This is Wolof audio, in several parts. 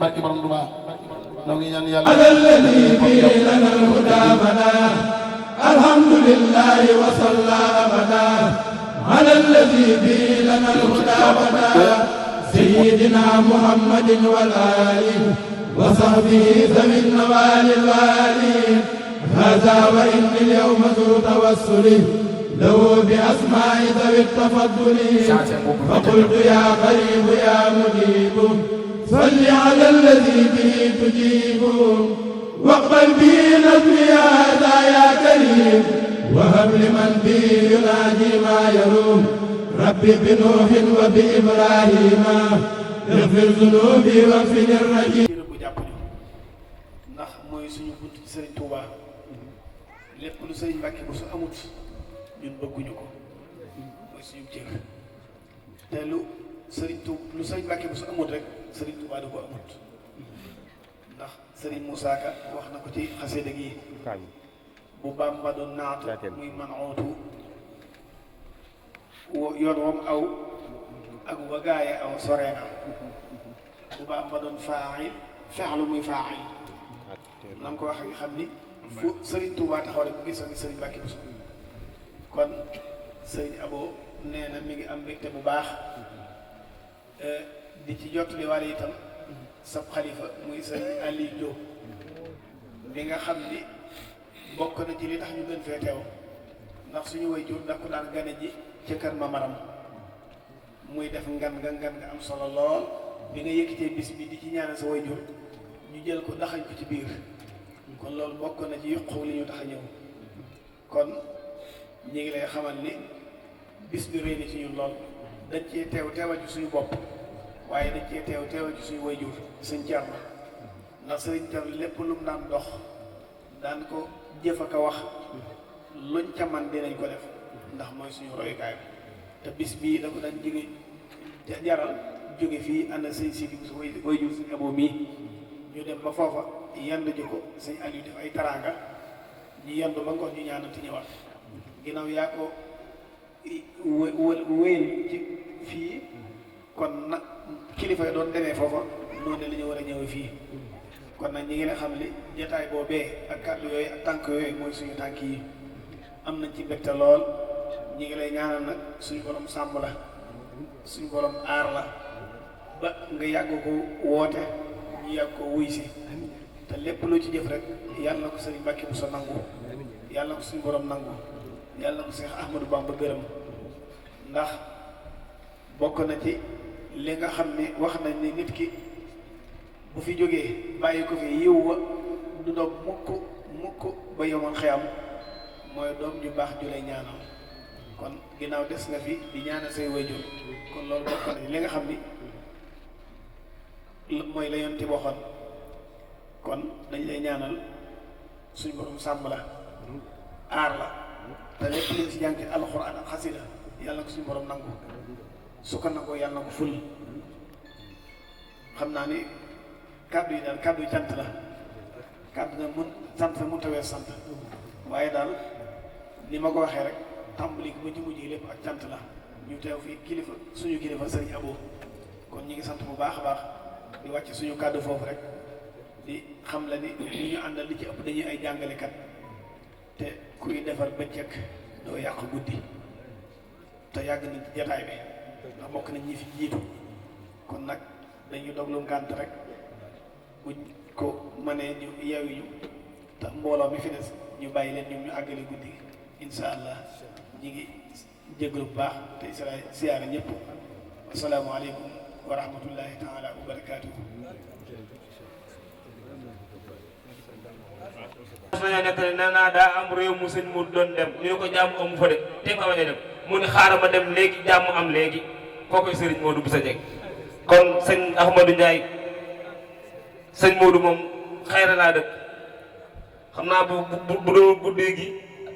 barke borom Tuubaa noo ngi ñaan yàlla alladhi bi lana al-huda bana alhamdulillahi wa salla abada alladhi bi lana al-huda bana sayyidina muhammadin wal ali wa sahbihi zawin nawali al-wali hadha wa inni al-yawma zu tawassuli له بأسماء ذوي التفضل فقلت يا قريب يا مجيب صل على الذي به تجيب واقبل به نظمي هذا يا كريم وهب لمن به يناجي ما يروم ربي بنوح وبإبراهيم اغفر ذنوبي واغفر الرجيم ndax mooy suñu bunt ci Sëriñ Tuuba lépp lu Sëriñ Mbàkke bu su amut ñun bëgguñu ko mooy suñu cër te lu Sëriñ Mbàkke bu su amut rek Sëriñ Tuuba du ko amut ndax Sëriñ Musaa Ka wax na ko ci xasida gi bu Bàmba doon naatu muy man ootu yoon wam aw ak wa gaaye aw soreena bu Bàmba doon faa'il fexlu muy faa'il na nga ko wax nga xam ni fu Sëriñ Tuuba taxaw rek bu gisoon ni Sëriñ Mbàkke bu su kon sëriñ Abo nee na mi ngi am mbégte bu baax di ci jottali wàll itam sab xalifa muy sëriñ Aliou Diop bi nga xam ni bokk na ci li tax ñu gën fee teew ndax suñu waajur da ko daan gane ji ca kër Mamaram muy def ngan nga am solo lool bi nga yëkkitee bis bi di ci ñaanal sa waajur ñu jël ko daxañ ko ci biir kon loolu bokk na ci yuqu li ñu tax a ñëw kon ñu ngi lay xamal ni bis bi réy na ci ñun lool dañ cee teewal ci suñu bopp waaye dañ cee teewal ci suñu wayjur sëñ Cerno ndax sëriñ Cerno lépp lu mu daan dox daan ko jëf ak a wax luñ ca man dinañ ko def ndax mooy suñu royukaay bi te bis bii da ko daan jóge jaral jóge fii ànd sëñ Sidi bu su wayjur sëñ Abo mii ñu dem ba foofa yendu ji ko sëñ Aliou def ay taraanga ñu yendu ba ngoon ñu ñaanati ñëwaat ginnaaw yaa ko wéyal ci fii kon nag kilifa yi doon demee foofa noonu la ñu war a ñëwee fii kon nag ñi ngi la xam li jataay boobee ak kàddu yooyu ak tànk yooyu mooy suñu tànk yi am nañ ci mbégte lool ñi ngi lay ñaanal nag suñu borom sàmm la suñu borom aar la ba nga yàgg ko woote ñu yàgg ko wuy si te lépp loo ci jëf rek yàlla na ko Sëriñ Mbàkke bu sa nangu yàlla na ko suñu borom nangu yàlla na ko Seex Ahmadou Bamba gërëm ndax bokk na ci li nga xam ni wax nañ ni nit ki bu fi jógee bàyyi ko fi yiw wa du doog mukk ba yomal xiyam mooy doom ju baax ju lay ñaanal kon ginnaaw des nga fi di ñaanal say waajur kon loolu bokk na ci li nga xam ni mooy la yoon ti waxoon kon dañ lay ñaanal suñu borom sàmm la aar la te lépp liñ si jàng ci alxuraan ak xasida yàlla na ko suñu borom nangu su ko nangoo yàlla na ko ful xam naa ni kàddu yi daal kàddu yi cant la kàddu na mun sant na mun tawee sant waaye daal ni ma ko waxee rek tàmbali ba ci mujj gi lépp ak cant la ñu teew fii kilifa suñu kilifa Sëriñ Abo kon ñu ngi sant bu baax a baax di wàcc suñu kàddu foofu rek di xam la ni li ñu àndal li ci ëpp dañuy ay jàngalekat te kuy defar bëccëg doo yàq guddi te yàgg nañ ci jataay bi ndax bokk nañ ñi fi jiitu kon nag dañuy doglu ngànt rek buñ ko mënee ñu yeewi ñu te mbooloo mi fi des ñu bàyyi leen ñoom ñu àggale guddi insha allah ñi ngi jéglu bu baax te isra siyaara ñëpp assalaamu aleykum wa rahmatullahi taala wa barakaatuhu nañoo nekk ne nee naa daa am réew mu sëñ mu doon dem ñu ne ko jàmm amu fa de te ko bañ a dem mu ne xaaral ma dem léegi jàmm am léegi kookoy sëriñ Modou Bousso Dieng kon sëñ Ahmadou Ndiaye sëñ Modou moom xayra laa dëkk xam naa bu doon guddee gi.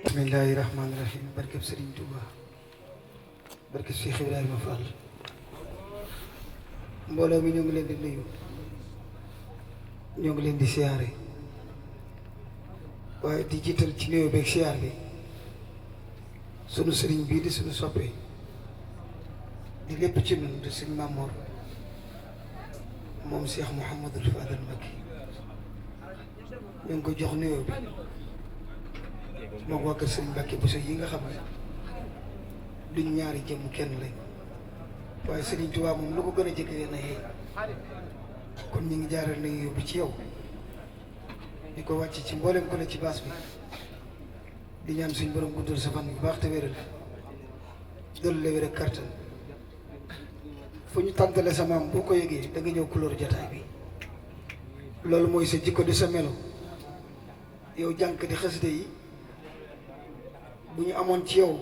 bismillahi rahmaani rahim barkeb Sëriñ Touba barkeb Cheikh Ibrahima Fall mbooloo mi ñoo ngi leen di nuyu ñoo ngi leen di siyaare waaye di jiital ci nuyoo beeg siyaar bi sunu sëriñ bii di sunu soppe di lépp ci nun di sëñ Mamour moom moom Cheikh Mouhamadul Fadal Mbacké ñu ngi ko jox nuyoo bi moom waa kër Serigne Mbacké Bousso yi nga xam ne duñ ñaari jëmm kenn lañ waaye Serigne Touba moom lu ko gën a jëkkee na xëy kon ñu ngi jaaral nuyoo bi ci yow di ko wàcc ci mboolem ko ne ci baas bi di ñaan suñ borom guddal sa fan bu baax te wéral dolli la wér ak kartan fu ñu tàntale sa maam boo ko yëgee da nga ñëw couleur jataay bi loolu mooy sa jikko di sa melo yow jànk di xasida yi bu ñu amoon ci yow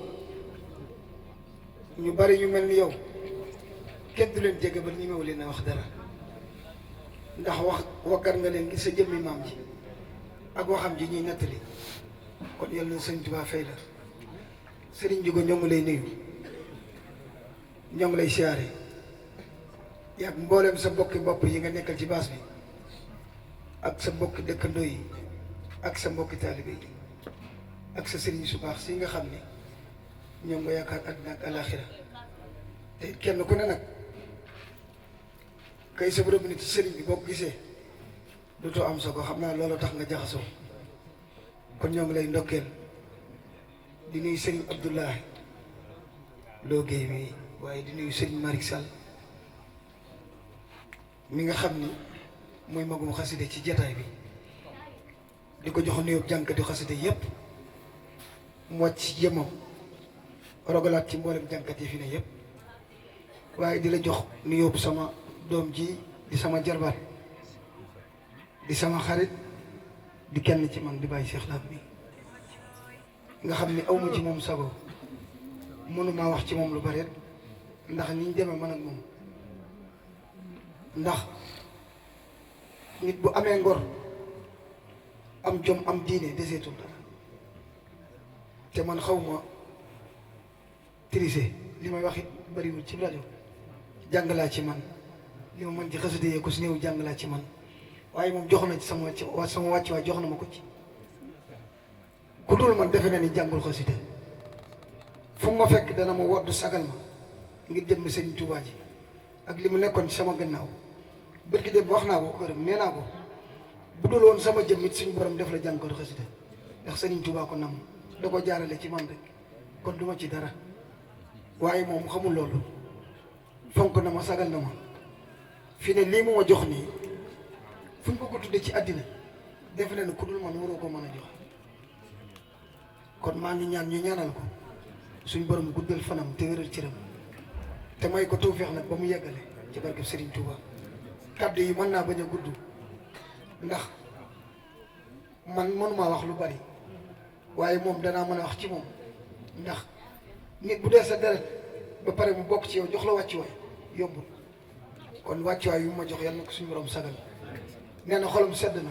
ñu bari ñu mel ni yow kenn du leen jege ba ñu mew leen a wax dara ndax wakkat nga leen ngir sa jëmmi maam ji ak waxam ji ñuy nettali kon yàlla na sëñ Tuubaa fay la sëriñ Jugo ñoo ngi lay nuyu ñoo ngi lay siyaare yàgg mbooleem sa mbokki bopp yi nga nekkal ci baas bi ak sa mbokki dëkkandoo yi ak sa mbokki taalibe yi ak sa sëriñ su baax si nga xam ne ñoom nga yaakaar àddina ak alaaxira te kenn ku ne nag kay sa borom nit ci sëriñ bi boo ko gisee dootoo am sa ko xam naa loolu tax nga jaxasoo kon ñoo ngi lay ndokkeel di nuyu sëriñ Abdoulaye Lo Guèye mi waaye di nuyu sëriñ Malick Sall mi nga xam ni mooy magum xaside ci jataay bi di ko jox nuyoo jànkati xaside yépp mu wàcc ci jëmmam rogalaat ci mboolem jànkat yi fi ne yépp waaye di la jox nuyoo sama doom ji di sama jarbaat di sama xarit di kenn ci man di bàyyi Cheikh Lam bi nga xam ni awma ci moom sago mënumaa wax ci moom lu bari ndax ni ñu demee man ak moom ndax nit bu amee ngor am jom am diine deseetul dara te man xaw ma tricher li may wax it bariwul ci rajo jàng laa ci man li ma mën ci xasida yee ko si néew jàng laa ci man waaye moom jox na ci sama wàcc waay jox na ma ko ci ku dul man defe na ni jàngul xasida fu ma fekk dana ma woddu sagal ma ngir jëm Sëriñ Tuubaa ji ak li mu nekkoon ci sama gannaaw bërki dem wax naa ko këram nee naa ko bu dul woon sama jëm it suñu borom def la jàngkatu xasida ndax Sëriñ Tuubaa ko nam da ko jaarale ci man rek kon duma ci dara waaye moom xamul loolu fonk na ma sagal na ma fi ne lii mu ma jox nii fu ñu ko tuddee ci àddina defe na ne ku dul man waroo ko mën a jox kon maa ngi ñaan ñu ñaanal ko suñ borom guddal fanam te wéral cëram te may ko tawfeex nag ba mu yeggale ci barkeb Serigne Touba kàddu yi mën naa bañ a gudd ndax man mënumaa wax lu bari waaye moom danaa mën a wax ci moom ndax nit bu dee sa deret ba pare mu bokk ci yow jox la wàccuwaay yombul kon wàccuwaay yu ma jox yàlla na ko suñu borom sagal nee na xolam sedd na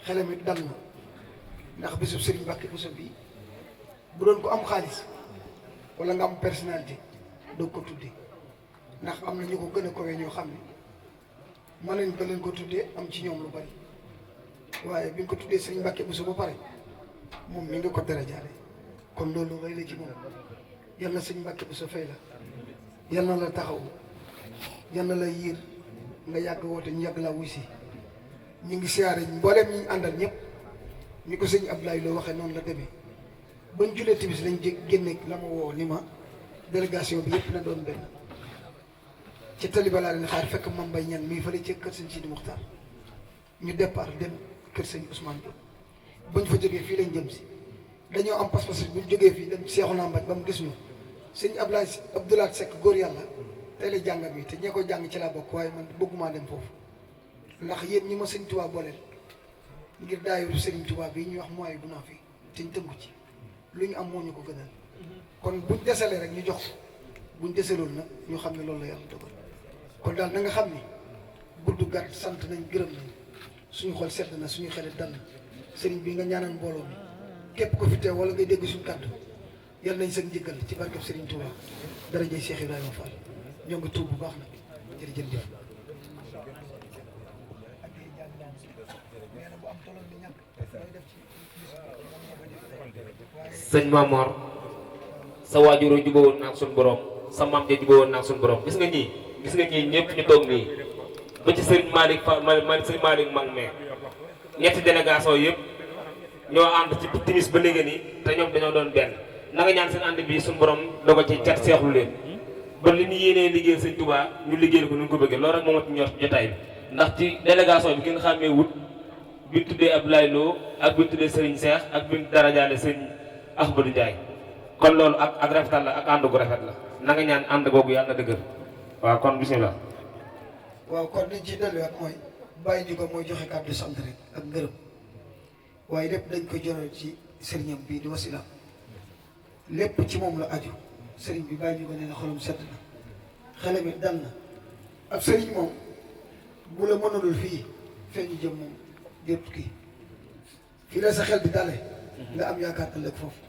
xelam it dal na ndax bésub Serigne Mbacké Bousso bii bu doon ko am xaalis wala nga am personnalité doo ko tuddee ndax am na ñu ko gën a kowee ñoo xam ne mën nañ ba leen ko tuddee am ci ñoom lu bari waaye bi nga ko tuddee Serigne Mbacké Bousso ba pare moom mi nga ko dara jaare kon loolu rëy la ci moom yal na Serigne Mbacké Bousso fay la yal na la taxaw yal na la yiir nga yàgg woote ñu yàgg laa wuy si ñu ngi siyaare mboolem ñi àndal ñëpp ni ko sëñ Abdoulaye Lo waxee noonu la demee bañ julee timis lañ génne la ma woo ni ma délégation bi yëpp na doon benn ci taliba laa leen xaar fekk Mame Mbaye Niang mii fële ci kër sëñ Sidi Muxtaar ñu départ dem kër sëñ Ousmane Diop bañ fa jógee fii lañ jëm si dañoo am pas-pas buñ jógee fii dem Seexuna Mbaj ba mu gis ñu sëñ Abdoulaye Seck góor yàlla tey la jàng bi te ñee ko jàng ci laa bokk waaye man bëggumaa dem foofu ndax yéen ñi ma sëñ Tuubaa booleel ngir daayiru Sëriñ Tuubaa bi ñuy wax mooy bu naa fi te ñu tënku ci lu ñu am moo ñu ko gënal kon buñ desalee rek ñu jox buñ desaloon nag ñu xam ne loolu la yàlla dogal kon daal na nga xam ni gudd gàtt sant nañ gërëm nañ suñu xol sedd na suñu xel dal na sëriñ bi nga ñaanal mbooloo mi képp ko fi teew wala ngay dégg suñu kàddu yal nañ seen njëggal ci barkeb Sëriñ Tuubaa darajay Cheikh Ibrahima Fall ñoo ngi tuub bu baax nag jërëjëf. sëñ Mamor sa waajur jubóowoon naa ak suñu borom sa maam ja jubóowoon naa ak suñu borom gis nga ñii ñëpp ñu toog nii ba ci Serigne Malick Fa Serigne Malick Mang mee ñetti délégation yëpp ñoo ànd ci timis ba léegi nii te ñoom dañoo doon benn na nga ñaan seen ànd bi suñu borom dogo ci cat seexlu leen ba li ñu yéenee liggéey Sëñ Touba ñu liggéeyal ko nu ñu ko bëggee loolu rek moom ci ñor jotaay bi ndax ci délégation bi ngeen xàmmee wut bi ñu tuddee Abdoulaye Lo ak bi ñu tuddee Serigne Cheikh ak bi ñu darajaale Serigne Ahmadou Ndiaye kon loolu ak rafetal la ak ànd gu rafet la na nga ñaan ànd googu yàlla na dëgër waaw kon bismillah. waaw kon liñ ci delluwaat mooy bàyyi ñu ko mooy joxe kàddu sant rek ak ngërëm waaye lépp dañ ko joral ci sëriñam bii di wasila lépp ci moom la aju sëriñ bi bàyyi ñu ko nee na xolam sedd na xale bi dal na ab sëriñ moom bu la mënalul fii fee ñu jëm moom jërut kii fii la sa xel bi dale nga am yaakaar ëllëg foofu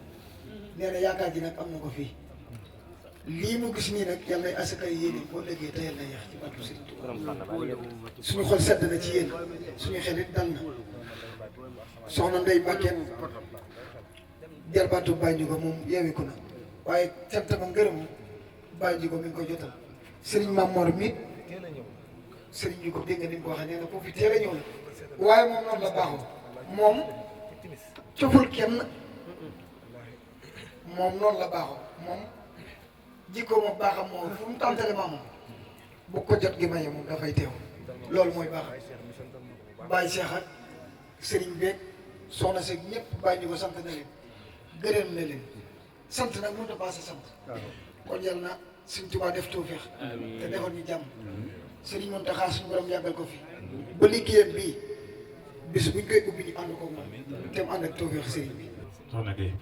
nee na yaakaar ji nag am na ko fii lii mu gis nii nag yàlla asakay yéene boo léegi te yàlla yeex ci barke Sëriñ Tuubaa suñu xol sedd na ci yéen suñu xel it dal na soxna Ndey Mbàkke jarbaatu Baye Ndiouga moom yeewiku na waaye cant ma ngërëm Baye Ndiouga mi ngi ko jotal Serigne Mamor mi Serigne Ndiouga dégg nga ni mu ko waxee nee na foofu fi teel a ñëw la waaye moom noonu la baaxoo moom coful kenn moom noonu la baaxoo moom jikko moom baaxam moom fu mu tàntale maamam bu ko jot gi maye moom dafay teew loolu mooy baaxam Baye Cheikh ak Serigne beeg soxna seeg ñëpp Baye Ndiouga sant na leen gërëm na leen sant nag mënut a paase sant kon yàlla na Sëriñ Tuubaa def tawfeex te defal ñu jàmm Sëriñ Muntaxa suñu borom yàggal ko fi ba liggéeyam bii bis buñ koy ubbi ñu ànd ko moom te mu ànd ak tawfeex sëriñ bi. soxna Gueye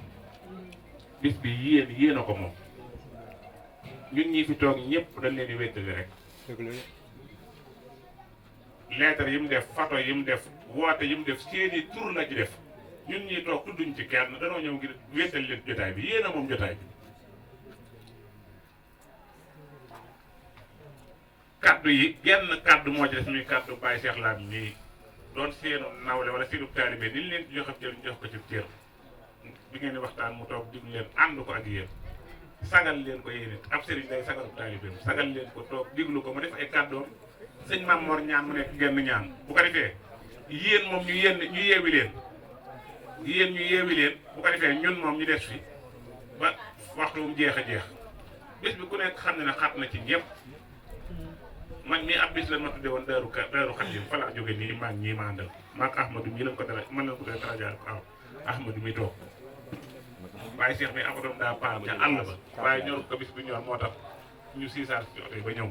bis bi yéen a ko moom ñun ñii fi toog ñëpp dañ leen di wéttali rek lettre yi mu def photo yi mu def woote yi mu def seeni tur la ci def ñun ñii toog tudduñ ci kenn danoo ñëw ngir wéttali leen jotaay bi yéen a moom jotaay bi kaddu yi genn kaddu moo ci def muy kaddu Baye Cheikh Lam nii doon seenu nawle wala seenu taalibe ni leen jox cër ñu jox ko ci cër bi ngeen di waxtaan mu toog diglu leen ànd ko ak yéen sagal leen ko yéen it ab sëriñ day sagalu taalibeem sagal leen ko toog diglu ko mu def ay kàddoom sëñ Mame Mor ñaan mu nekk genn ñaan bu ko defee yéen moom ñu yeewi leen bu ko defee ñun moom ñu des fi ba waxtu mu jeex a jeex bis bi ku nekk xam ne xat na ci ñëpp man mii ab bis la ma tudde woon daaru Xadim fa laa jóge nii maa ngi ñii ma àndal maag Ahmadou mii lañ ko dara mën nañ ko dara darajaal ko aw Ahmadou mi toog waaye Cheikh mi amoon daa paam ca àll ba waaye ñor ko bis bi ñor moo tax ñu siisaar ci oto yi ba ñëw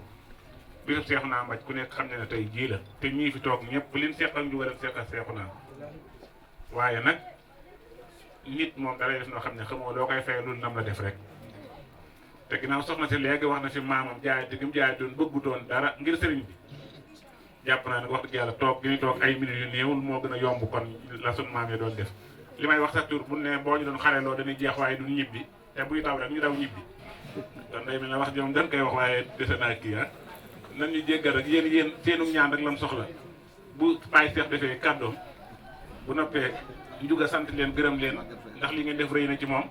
bisub Seexu naa mbaj ku nekk xam ne tey jii la te ñii fi toog ñëpp liñ seq ak ñu war a seq ak Seexu naa waaye nag nit moom dalay def noo xam ne xamoo loo koy fay lu nam la def rek te ginnaaw soxna si léegi wax na si maamam jaay gi mu jaay doon bëggutoon dara ngir sëriñ bi jàpp naa ne wax dëgg yàlla toog gi ñu toog ay minutes yu néewul moo gën a yomb kon la sun maam yi doon def li may wax sa tur bu ne boo ñu doon xareloo dañuy jeex waaye duñ ñibbi te buy taw rek ñu daw ñibbi kon day mel ne wax jom dañ koy wax waaye dese naa kii ah nan ñu jéggal rek yéen seenu ñaan rek lam soxla bu Baye Cheikh defee kàddoom bu noppee njuga sant leen gërëm leen ndax li ngeen def rëy na ci moom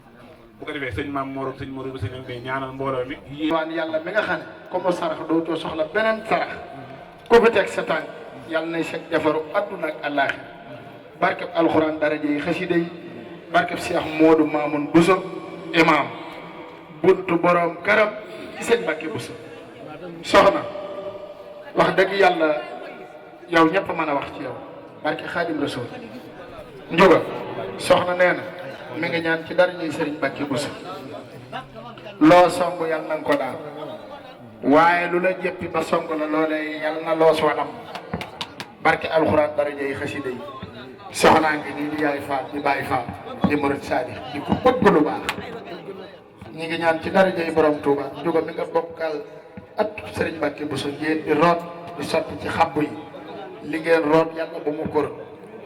bu ko defee sëñ Mame Mor sëñ Modou Bousso day ñaanal mbooloo mi. waan yàlla mi nga xam ne comme sarax dootoo soxla beneen sarax ku fi teg sa tànk yàlla nay sa defaru adduna ak àllaaxi barkeb alxuraan daraja yi xasida yi barkeb Cheikh Modou Mamoun Bousso imam buntu borom karam ci sëñ Mbàkke Bousso soxna wax dëgg yàlla yow ñëpp mën a wax ci yow barke Xaadim Rasul njuga soxna nee na mi nga ñaan ci daraja yi sëriñ Mbàkke Bousso loo song yàlla na nga ko daal waaye lu la jëppi ba song la loolee yàlla na loos wanam barke alxuraan daraja yi xasida yi soxnaa ngi nii di yaay faal di bàyyi faal di murid saadi di ko bëgg lu baax ñi ngi ñaan ci daraja yi borom Touba njuga mi nga bokkal at sëriñ Mbàkke Bousso ngeen di root di sotti ci xabbu yi li ngeen root yàlla ba mu kër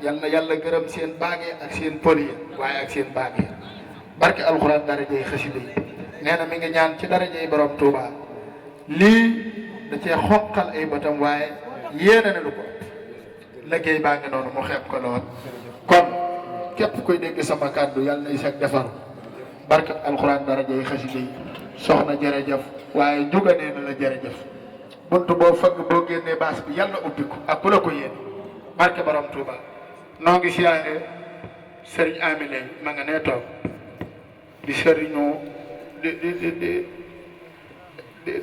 yàlla na yàlla gërëm seen baag yi ak seen pël yi waaye ak seen baag yi barke alxuraan daraja yi xasida yi nee na mi ngi ñaan ci daraja yi borom Touba lii da cee xoqal ay bëtam waaye yéene na lu ko liggéey baa ngi noonu mu xeeb ko lool kon képp koy dégg sama kàddu yàlla nay sag defar barke alxuraan daraja yi xasida yi soxna jërëjëf waaye juga nee na la jërëjëf buntu boo fëgg boo génnee baas bi yàlla ubbi ko ak ku la ko yéene barke borom Touba noo ngi siyaare sëriñ Amilay ma nga nee toog di sëriñu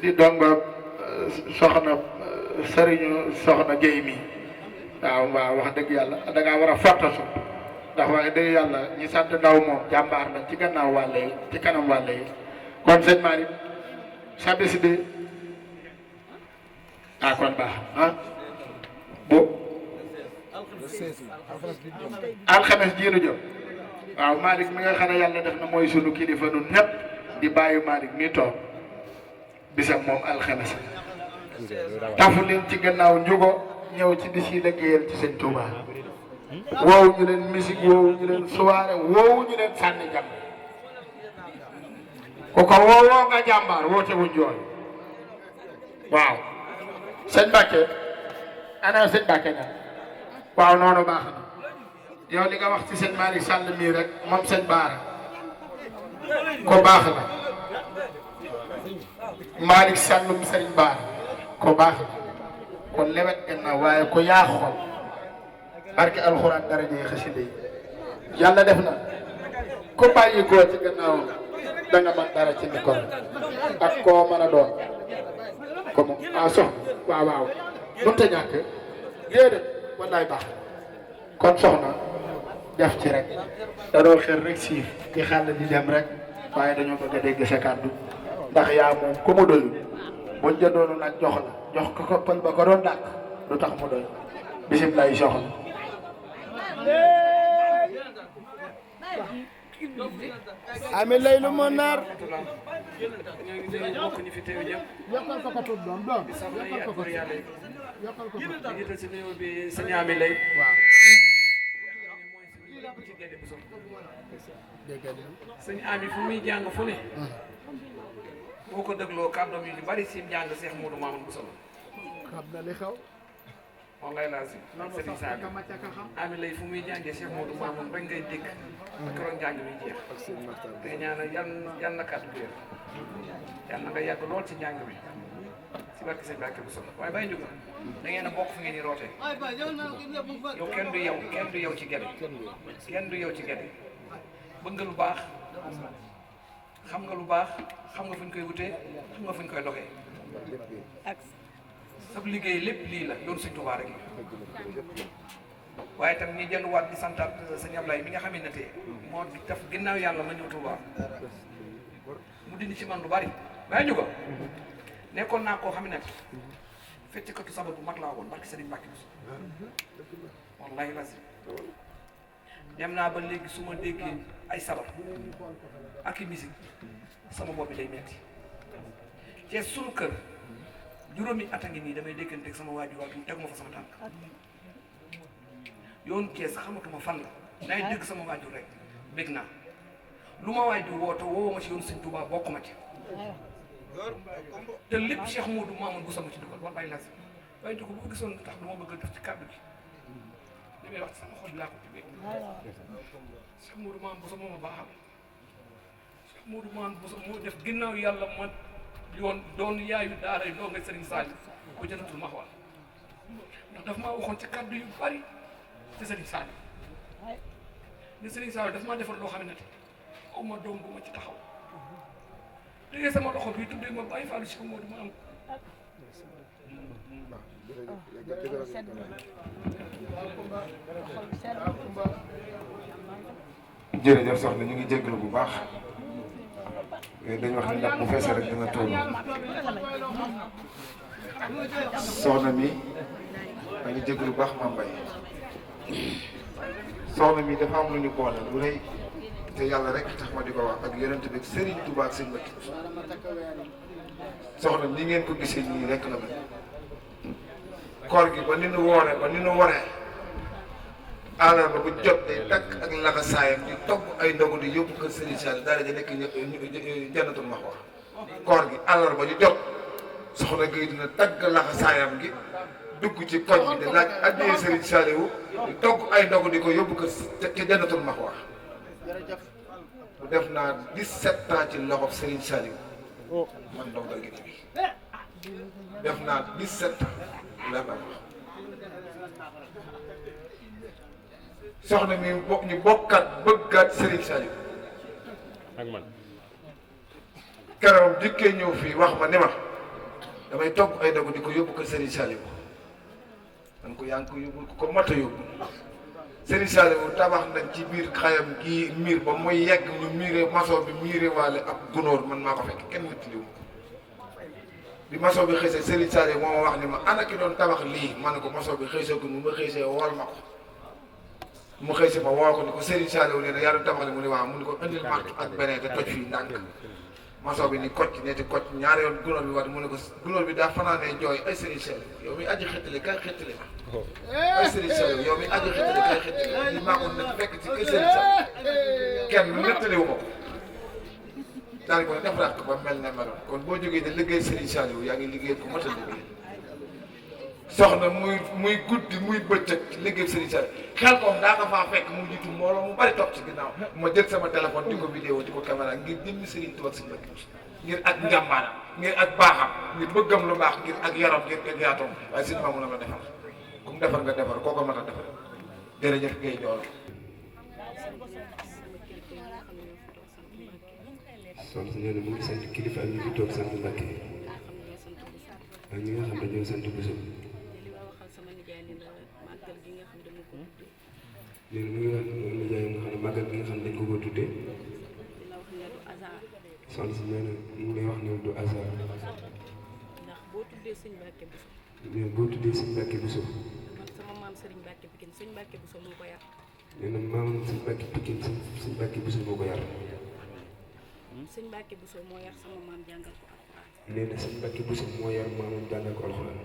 di dongo soxna sëriñu soxna Guèye mi waaw wax dëgg yàlla da ngaa war a fortasu ndax wax dëgg yàlla ñi sant ndaw moom jàmbaar lañ ci gannaaw wàlle yi ci kanam wàlle yi kon sëñ Malick sa bis bi kon baax bu alxames jiinu jot waaw Malick mi nga xam ne yàlla def na mooy sunu kilifa nun ñëpp di bàyyi Malick mi toog bisam moom alxames tafu leen ci gannaaw njugo ñëw ci bis yi liggéeyal ci sëñ Touba woowu ñu leen musique woowu ñu leen soirée woowu ñu leen sànni jàmm ku ko woowoo nga jàmbaar woote wuñ jooy waaw sëñ Mbacke ana sëñ Mbacke na waaw noonu baax na yow li nga wax ci sëñ Malick Sall mii rek moom sëñ Baara ko baax la Malick Sall mu sëñ Baara ko baax la kon lewet na waaye ko yaa xool barke alxuraan dara jëye xasida yi yàlla def na ko bàyyi koo ci gannaaw da nga mën dara ci micro ak koo mën a doon comme soxna waaw mënut a ñàkk déedéet wallaay baax kon soxna def ci rek danoo xel rek siif di xàll di dem rek waaye dañoo bëgg a dégg sa kàddu ndax yaa moom ku mu doyul buñ jëndoonu nag jox la jox ko pël ba ko doon dàq lu tax mu doy bisimilah soxna Amy Lay lu moo naar bokk ñu fi teew ñëpp yokkal ko tuut doom doom di soxna yi ak góor yàlla yi yokkal ko di jiital si nuyoo bi sëñ Amy Lay waaw mooy suñu lépp ci Guédé Bousso sëñ Amy fu muy jàng fu ne boo ko dégloo kàddoom yi ñu bari si njàng Cheikh Modou Mamoun Bousso xam na li xew moom lay laal si sëñ Saali Amy Lay fu muy jàngee Cheikh Modou Mamoun rek ngay dégg ba keroog njàng mi jeex te ñaanal yal na kàddu gi yal na nga yàgg lool ci njàng mi si barke sëñ Mbacke Bousso waaye bàyyi njuga da ngeen a bokk fu ngeen di rootee yow kenn du yow ci Guédé kenn du yow ci Guédé bëgg nga lu baax xam nga lu baax xam nga fu ñu koy wutee xam nga fu ñu koy doxee sab liggéey lépp lii la yoon Sëñ Tuubaa rek waaye tam ñi delluwaat di santaat sëñ Ablaye mi nga xam ne tey moo di def ginnaaw yàlla ma ñëw Tuubaa mu dindi ci man lu bari bàyyi ñu ko nekkoon naa koo xam ne feccekatu sabar bu mag laa woon barki Sëriñ Mbàkke Bousso wallahi lazim dem naa ba léegi su ma déggee ay sabar ak i musique sama bopp bi day metti te sunu kër juróomi at a ngi nii damay dégganteeg sama waajur mu tegu ma fa sama tànk yoon kees xamatuma fan la nay dégg sama waajur rek bég naa lu ma waajur woote woo ma ci yoon Sëñ Tuubaa bokk ma ci te lépp Cheikh Modou Mamoun Bousso ma ci dugal war bàyyi lazim waaye du ko bu ko gisoon tax du ma bëgg a def ci kàddu gi li may wax ci sama xol laa ko tibbee Cheikh Modou Mamoun Bousso moo ma baaxal Cheikh Modou Mamoun Bousso moo def ginnaaw yàlla ma yoon doon yaayu daara yi doo nga Sëriñ Saali ko jënatul ma xawal ndax daf maa waxoon ci kàddu yu bari ci Sëriñ Saali ne Sëriñ Saali daf maa defal loo xam ne aw ma doom bu ma ci taxaw tegee sama loxo bi tuddee ma bàyyi Fallou Cheikh Modou Mamoun jërëjëf soxna ñu ngi jégalu bu baax dañu wax ne ndax bu feesee rek dina toll soxna mi ma ngi jégalu bu baax Mame Mbaye soxna mi dafa am lu ñu boole lu rëy te yàlla rek tax ma di ko wax ak yonent bi Serigne Touba ak Serigne Mbacke soxna ni ngeen ko gisee nii rek la mel koor gi ba ni nu wooree ba ni nu waree àllarba bu jot day takk ak laxasaayam di togg ay ndogu di yóbbu kër Serigne Sall daal di nekk Jannatul Mahwa koor gi àllarba ju jot soxna Gueye dina tagg laxasaayam gi dugg ci koñ bi di laaj addiyee Serigne Saliou di togg ay ndogu di ko yóbbu kër ca Jannatul Mahwa bu def naa 17 ans ci loxob Serigne Saliou man ndongal gi bi def naa 17 ans la ba wax soxna mi ñu bokkat bëggaat Serigne Saliou ak man keroog dikkee ñëw fii wax ma ni ma damay togg ay dogu di ko yóbbu kër Serigne Saliou man ko yaa ngi ko yóbbul ko mat a yóbbu Serigne Saliou tabax nañ ci biir xayam gii miir ba muy yegg ñu miiree maçon bi miiree waale ab gunóor man maa ko fekk kenn wéttaliwu ma ko bi maçon bi xëysee Serigne Saliou moo ma wax ni ma ana ki doon tabax lii ma ne ko maçon bi xëysee ko mu ma xëysee wool ma ko mu xëysee ma woo ko ni ko Serigne Saliou nee na yaa doon tabax li mu ne waaw mu ni ko indil marque ak beneen te toj fii ndànk maçon bi ni kocc neeti kocc ñaari yoon gunóor bi war mu ne ko gunóor bi daa fanaanee jooy ay Serigne Saliou yow mi aji xettali kay xettali ma ay Serigne Saliou yow mi aji xettali kay xettali li maa ko nekk fekk ci kër Serigne Saliou kenn nettaliwu ma ko daal di ko defaraat ko ba mel ne meloon kon boo jógee ne liggéey Serigne Saliou yaa ngi liggéey ku mat a liggéey soxna muy guddi muy bëccëg liggéey Serigne Saliou xel koom daa nga faa fekk mu jiitu mbooloo mu bari topp ci ginnaaw ma jël sama téléphone di ko vidéo di ko caméra ngir jëmmi Serigne Touba si mbëkk ngir ak njàmbaaram ngir ak baaxam ngir bëggam lu baax ngir ak yaram ngir ak yaatoom waaye Serigne Mamoune la ma defar ku mu defar nga defar koo ko mën a defar jërëjëf Guèye Ndiol. soxna si nee na mu ngi sant kilifa ak ñi fi toog sant Mbàkke ak ñi nga xam ne ñoo sant Bousso nee na mu ngi wax moom nijaay nga xam ne màggal gi nga xam ne dañ ko ko tuddee soxna si nee na mu ngi lay wax ne du hasard nee na boo tuddee sëñ Mbàkke Bousso nee na maamam sëñ Mbàkke Pikine sëñ Mbàkke Bousso moo ko yar sëñ Mbàkke Bousso moo yar sama maam jàngal ko alxuraan. nee na sëñ Mbàkke Bousso moo yar maamam jàngal ko alxuraan.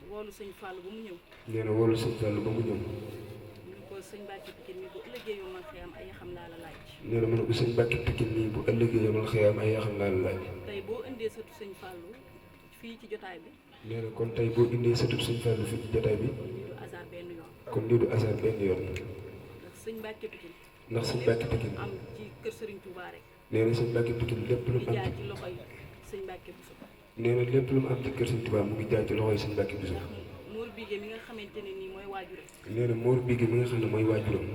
woolu sëñ Fallou ba mu ñëw. nee na woolu sëñ Fallou ba mu ñëw. ñu ko sëñ Mbàkke Pikine mi bu ëllëgee yow man xëyam ay xam laa la laaj. nee na mu ne ko sëñ Mbàkke Pikine mi bu ëllëgee yow man xëyam ay xam laa la laaj. tey boo indee sëtu sëñ Fallou fii ci jotaay bi. nee na kon tey boo indee sëtu sëñ Fallou fii ci jotaay bi. lii du hasard benn yoon. kon lii du hasard benn yoon. ndax sëñ Mbàkke Pikine. ndax sëñ Mbàkke Pikine. am ci kër Serigne Touba rek. nee na sëñ Mbàkke Pikine lépp lu mu am jaay ci loxoy sëñ Mbàkke Bousso. nee na lépp lu mu am ci kër sëñ Touba mu ngi jaay ci loxoy sëñ Mbàkke Bousso. Mour Bigué mi nga xamante ne nii mooy waajuram. nee na Mour Bigué mi nga xam ne mooy waajuram.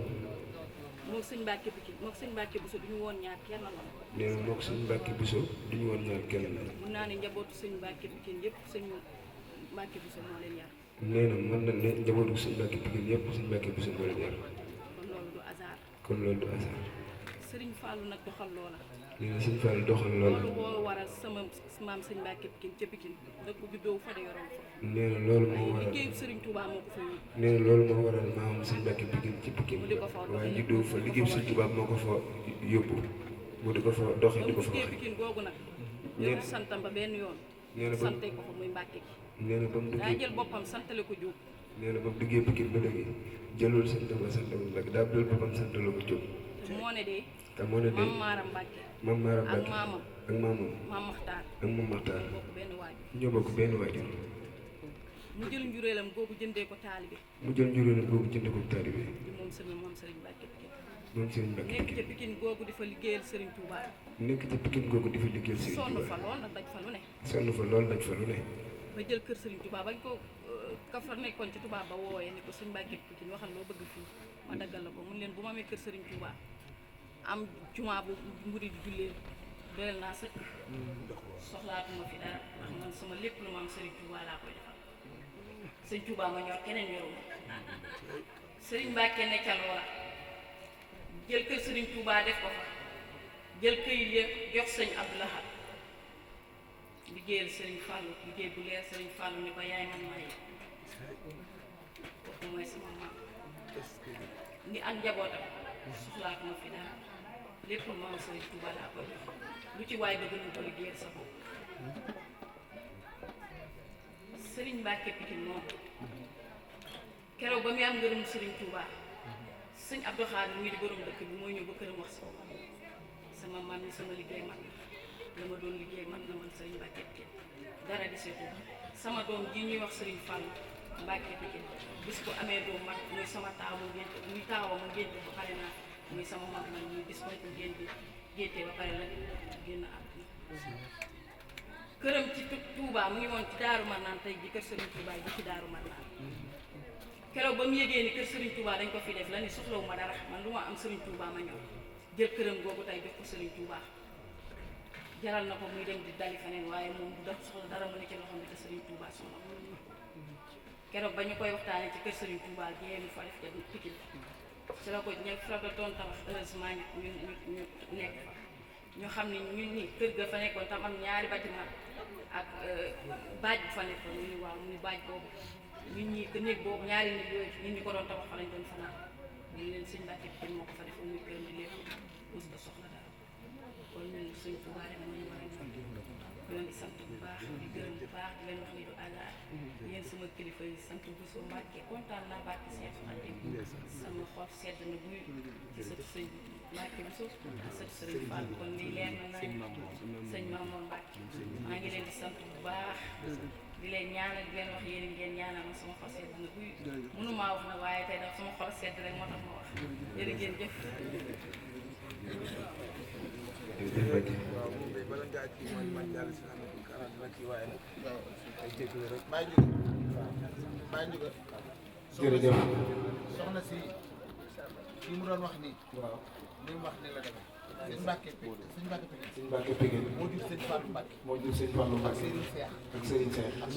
moog sëñ Mbàkke Pikine moog sëñ Mbàkke Bousso du ñu woon ñaar kenn la. nee na moog sëñ Mbàkke Bousso du ñu woon ñaar kenn la. mun naa ne njabootu sëñ Mbàkke Pikine yëpp sëñ Mbàkke Bousso moo leen yar. nee na mën na ne njabootu sëñ Mbàkke Pikine yëpp sëñ Mbàkke Bousso moo leen yar. kon loolu du hasard. kon loolu du hasard. Sëriñ Fallou nag doxal loola. nee na sëñ Fallou doxal loola. loolu moo waral sama maam sëñ Mbàkke Pikine ca Pikine dëkk bu juddoo fa de yoroon fa. nee na loolu moo waral liggéeyu Sëriñ Touba moo ko fa yóbbu. nee na loolu moo waral maam sëñ Mbàkke Pikine ci Pikine. mu di ko fa waaye juddoo fa liggéeyu sëñ Touba moo ko fa yóbbu. mu di ko fa doxee di ko fa liggéey waxee. Pikine googu nag. nee jël santam ba benn yoon. nee na ba sante ko fa muy Mbàkke gi. nee na ba mu daa duggee jël boppam santale ko Jóob. nee na ba mu duggee Pikine ba léegi jëlul sant ba sant ba Mbàkke daa jël boppam santale ko Jóob. moo ne de. te moo ne de Maam Maaram Mbàkke. Maam Maaram ak Mbàkke maamam. ak maamam. Maam Maxtaar. ak Maam Maxtaar. bokk benn waajur. ñoo bokk benn waajur. mu jël njureelam googu jëndee ko taalibe. mu jël njuróolam boobu jënd ko taalibe. di moom sëriñ moom sëriñ Mbàkke Pikine. moom sëriñ Mbàkke nekk ca Pikine. Pikine googu di fa liggéeyal sëriñ Touba. nekk ca Pikine googu di fa liggéeyal sëriñ sonn Touba. fa lool nag daj fa lu ne. sonn fa lool daj fa lu ne. ba jël kër sëriñ Touba bañ ko ka fa nekkoon ci Touba ba woowee ni ko sëñ Mbàkke Pikine waxal loo bëgg fii ma daggal la ko mun leen bu ma amee kër sëriñ Touba am jumaa bu mburi di jullee doyal naa sëkk soxlaatuma fi dara ndax man sama lépp lu ma am sëriñ Touba laa koy defal sëñ Touba ma ñor keneen ñoruma sëriñ Mbàkke ne ca loola jël kër sëriñ Touba def ko fa jël këyit ya jox sëñ Abdou Lahad liggéeyal sëriñ Fallou liggéey bu leer sëriñ Fallou ni ko yaay man maay kooku mooy sama maam ni ak njabootam soxlaatuma fi dara lépp lu ma am sëriñ Touba laa koy def lu ci waay bëgg nañ ko liggéeyal sa bopp sëriñ Mbàkke Pikine moom keroog ba muy am ngërëm sëriñ Touba sëñ Abdou Khadre muy di borom dëkk bi mooy ñëw ba këram wax si sama maam ni sama liggéey man la ma doon liggéey man na man sëriñ Mbàkke Pikine dara di seetu sama doom ji ñuy wax sëriñ Fallou Mbàkke Pikine bis bu amee doom mag muy sama taaw mu génte muy taawam mu génte ba pare naa muy sama mag man muy bis bañ ko génte ba pare la génn àdduna këram ci Touba mu ngi woon ci Daaru Marnaan tey ji kër Serigne Touba ji ci Daaru Marnaan keroog ba mu yégee ni kër Serigne Touba dañ ko fi def la ni soxlawu ma dara man lu ma am Serigne Touba ma ñëw jël këram googu tey jox ko Serigne Touba jaral na ko muy dem di dali feneen waaye moom du def soxla dara mu ne ci loxoom bi te Serigne Touba soxla keroog ba ñu koy waxtaanee ci kër Serigne Touba gi mu fa def te Pikine ci la ko ñëw fa doon tabax heureusement ñu nekk fa ñu xam ni ñun ni kër ga fa nekkoon tam am ñaari bâtiment ak baaj bu fa nekkoon ñu ni waaw mu ni baaj boobu ñun ñi que néeg boobu ñaari nit yooyu ñun ñi ko doon tabax fa lañ doon fanaan ñu leen sëñ Mbàkke Pikine moo ko fa defoon muy kër mi lépp mos ko soxla dara kon ñun sëñ Touba rek moo ñu war a ñëw ñu leen di sant bu baax di gërëm bu baax di leen wax ni du hasard yéen sama kilifa yi sant bu soo Mbàkke kontaan naa Mbàkke Seex Xaadim sama xol sedd na buy ci sëtu sëñ Mbàkke bi suuf sëtu sëriñ Fall kon lii leer na nañ sëñ Mamour Mbàkke maa ngi leen di sant bu baax di leen ñaanal di leen wax yéen ngeen ñaanal ma sama xol sedd na buy mënumaa wax nag waaye tey nag sama xol sedd rek moo tax ma wax jërë ngeen jëf jërëjëf soxna si kii mu doon wax nii. waaw li mu wax ni la demee. sëñ Mbàkke Pikine moo jur sëñ Fallou Mbàkke. moo jur sëñ Fallou Mbàkke. ak Serigne Cheikh. ak Serigne Cheikh. ak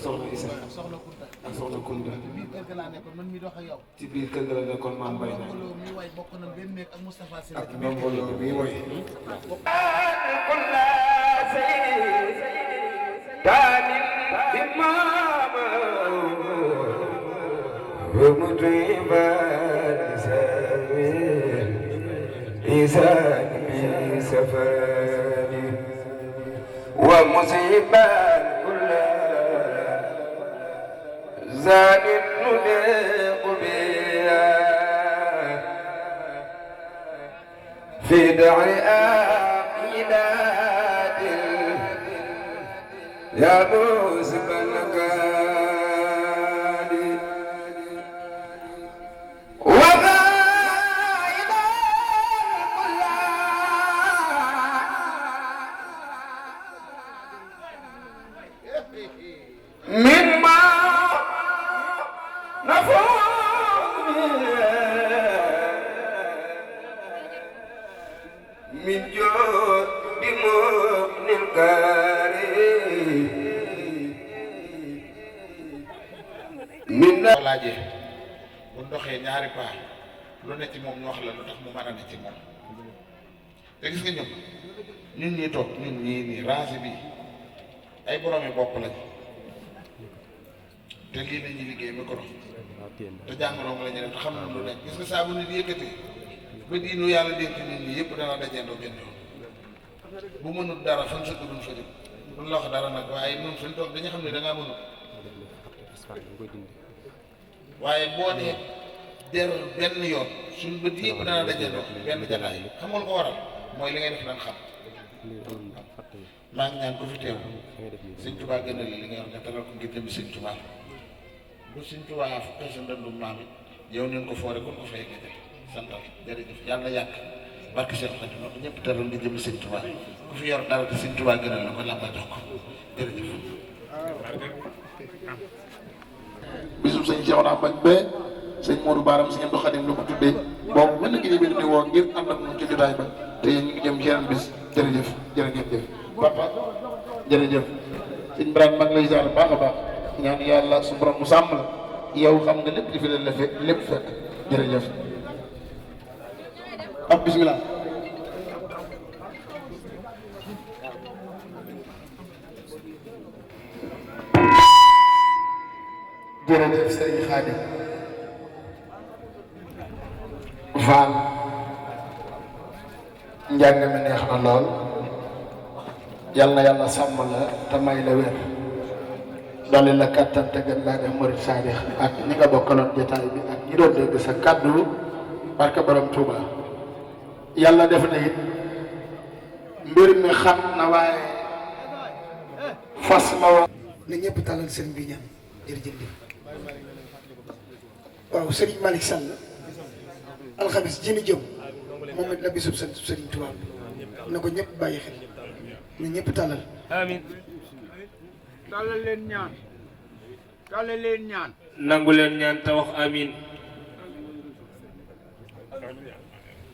Soxna Issa. ak Soxna Kunta. ak Soxna Kunta. ci biir kër ga laa nekkoon man mii dox ak yow. ci biir kër ga la nekkoon maam Baye na. Ndongolo mi way bokk na benn nekk ak Moustapha Sy. ak Ndongolo mi way. إنسان سفاني ومصيبا كل زاد نليق بها في دعر عقيدات يا موسف النكالي مما نفوق من جود بمؤمن الكريم من laajee bu doxee ñaari paa lu ne ci moom ñu wax la lu tax mu mën a ne ci moom te gis nga ñun ñii toog ñun ñii nii rangé bi ay boroomi bopp lañ te lii la ñuy liggéey micro te jàngoro nga la ñuy def te xam na lu nekk gis nga saa bu nit yëkkati ba diinu yàlla dénk nit ñi yëpp dana dajeendoo benn yoon bu mënul dara fan sa duñ fa jóg duñ la wax dara nag waaye ñun suñ toog dañu xam ne da ngaa mënul waaye boo dee der benn yoon suñ bët yëpp dana dajeendoo benn jataay xam nga lu ko waral mooy li ngay def nan xam maa ngi ñaan ko fi teew sëñ Tuubaa gënal li nga yor nga teral ko ngir jëm sëñ Tuubaa bu sëñ Tuubaa fukk sa ndëndum maam it yow neen ko foore kon ko fay nga def santal jërëjëf yàlla yàq barke Cheikh Xadim ko ñëpp teral ngir jëm sëñ Tuubaa ku fi yor dara te sëñ Tuubaa gënal la ko làmba jox ko jërëjëf bisum sëñ Cheikh naa bañ bee sëñ Modou Baram sëñ Abdou Khadim la ko tuddee boobu mën na gi bi ni woo ngir ànd ak moom ci jotaay ba te yéen ñu ngi jëm ci yeneen bis jërëjëf jërëjëf papa jërëjëf sëñ Birane maa ngi lay ziar baax a baax ñaan yàlla su borom mu sàmm la yow xam nga lépp li fi leen la fekk lépp fekk jërëjëf ab bismillah jërëjëf sëriñ Xaadim Fall njàng mi neex na lool yal na yàlla sàmm la te may la wér dolli la kattan te gën laa def murid saadix ak ñi nga bokkaloon jotaay bi ak ñi doon dégg sa kàddu barke borom Touba yàlla def na it mbir mi xam na waaye fas ma wa na ñëpp talal sëriñ bi ñaan jërëjëf waaw sëriñ Malick Sall alxamis ji ni jëm moom it la bisub sëriñ Touba na ko ñëpp bàyyi xel na ñëpp talal amiin tàllal leen ñaan tàllal leen ñaan nangu leen ñaan te wax amiin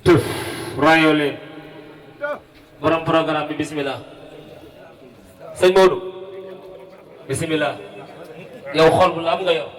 tëf raayoo leen borom programme bi bismillah sëñ Modou bismillah yow xol bu la am nga yor